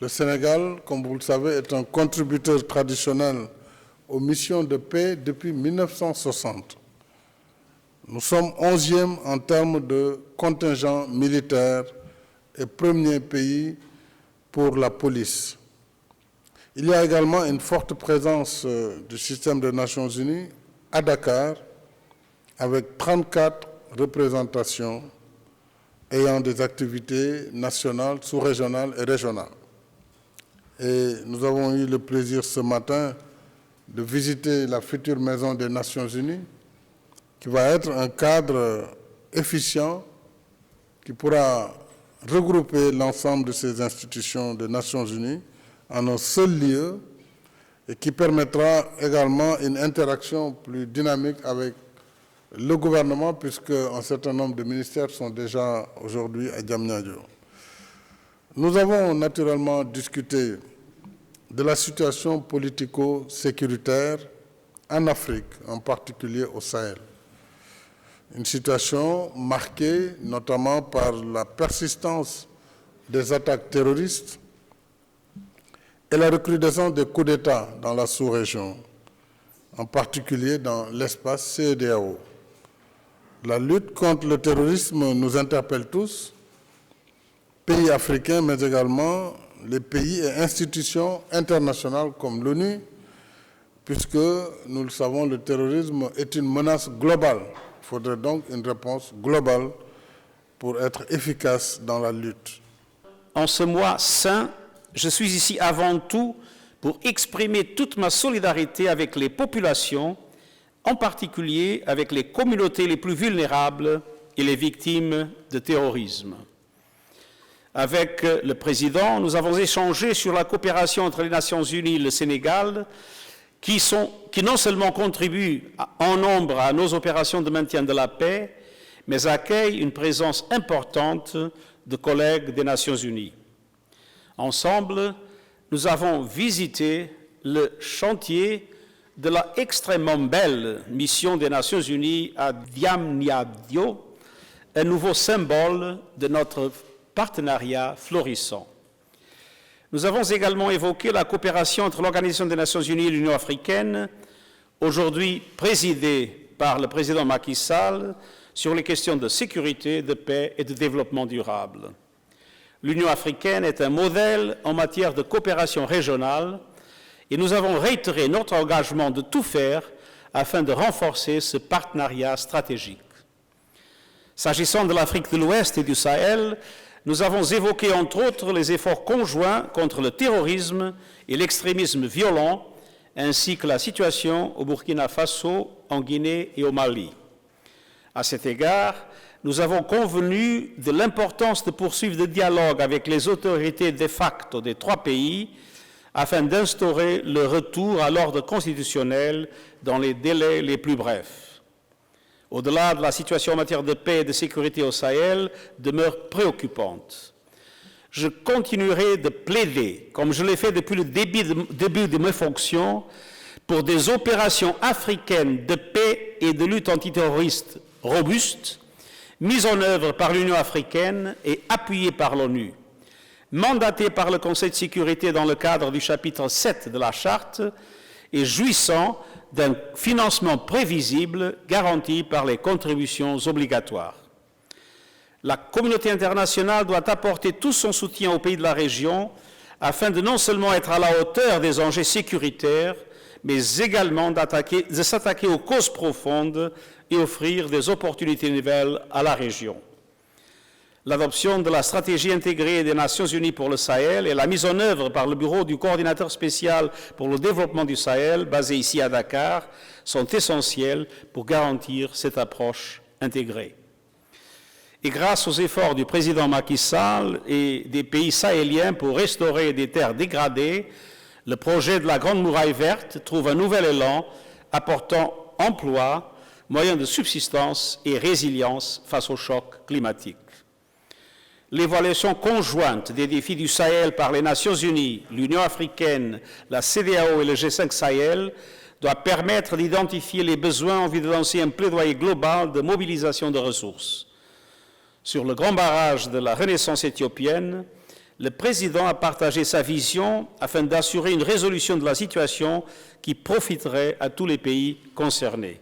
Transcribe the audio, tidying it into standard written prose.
Le Sénégal, comme vous le savez, est un contributeur traditionnel aux missions de paix depuis 1960. Nous sommes 11e en termes de contingent militaire et premier pays pour la police. Il y a également une forte présence du système des Nations Unies à Dakar, avec 34 représentations ayant des activités nationales, sous-régionales et régionales. Et nous avons eu le plaisir ce matin de visiter la future maison des Nations Unies, qui va être un cadre efficient qui pourra regrouper l'ensemble de ces institutions des Nations Unies en un seul lieu et qui permettra également une interaction plus dynamique avec le gouvernement, puisque un certain nombre de ministères sont déjà aujourd'hui à Diamniadio. Nous avons naturellement discuté de la situation politico-sécuritaire en Afrique, en particulier au Sahel. Une situation marquée notamment par la persistance des attaques terroristes et la recrudescence des coups d'État dans la sous-région, en particulier dans l'espace CEDEAO. La lutte contre le terrorisme nous interpelle tous, pays africains, mais également les pays et institutions internationales comme l'ONU, puisque, nous le savons, le terrorisme est une menace globale. Il faudrait donc une réponse globale pour être efficace dans la lutte. En ce mois saint, je suis ici avant tout pour exprimer toute ma solidarité avec les populations, en particulier avec les communautés les plus vulnérables et les victimes de terrorisme. Avec le Président, nous avons échangé sur la coopération entre les Nations Unies et le Sénégal, qui non seulement contribuent en nombre à nos opérations de maintien de la paix, mais accueillent une présence importante de collègues des Nations Unies. Ensemble, nous avons visité le chantier de la extrêmement belle mission des Nations Unies à Diamniadio, un nouveau symbole de notre partenariat florissant. Nous avons également évoqué la coopération entre l'Organisation des Nations Unies et l'Union africaine, aujourd'hui présidée par le président Macky Sall, sur les questions de sécurité, de paix et de développement durable. L'Union africaine est un modèle en matière de coopération régionale et nous avons réitéré notre engagement de tout faire afin de renforcer ce partenariat stratégique. S'agissant de l'Afrique de l'Ouest et du Sahel, nous avons évoqué entre autres les efforts conjoints contre le terrorisme et l'extrémisme violent, ainsi que la situation au Burkina Faso, en Guinée et au Mali. À cet égard, nous avons convenu de l'importance de poursuivre le dialogue avec les autorités de facto des trois pays afin d'instaurer le retour à l'ordre constitutionnel dans les délais les plus brefs. Au-delà de la situation en matière de paix et de sécurité au Sahel demeure préoccupante. Je continuerai de plaider, comme je l'ai fait depuis le début de mes fonctions, pour des opérations africaines de paix et de lutte antiterroriste robustes, mises en œuvre par l'Union africaine et appuyées par l'ONU, mandatées par le Conseil de sécurité dans le cadre du chapitre 7 de la Charte et jouissant d'un financement prévisible garanti par les contributions obligatoires. La communauté internationale doit apporter tout son soutien aux pays de la région afin de non seulement être à la hauteur des enjeux sécuritaires, mais également de s'attaquer aux causes profondes et offrir des opportunités nouvelles à la région. L'adoption de la stratégie intégrée des Nations Unies pour le Sahel et la mise en œuvre par le Bureau du coordinateur spécial pour le développement du Sahel, basé ici à Dakar, sont essentielles pour garantir cette approche intégrée. Et grâce aux efforts du président Macky Sall et des pays sahéliens pour restaurer des terres dégradées, le projet de la Grande Muraille Verte trouve un nouvel élan apportant emploi, moyens de subsistance et résilience face au choc climatique. L'évaluation conjointe des défis du Sahel par les Nations Unies, l'Union africaine, la CEDEAO et le G5 Sahel doit permettre d'identifier les besoins en vue de lancer un plaidoyer global de mobilisation de ressources. Sur le grand barrage de la Renaissance éthiopienne, le président a partagé sa vision afin d'assurer une résolution de la situation qui profiterait à tous les pays concernés.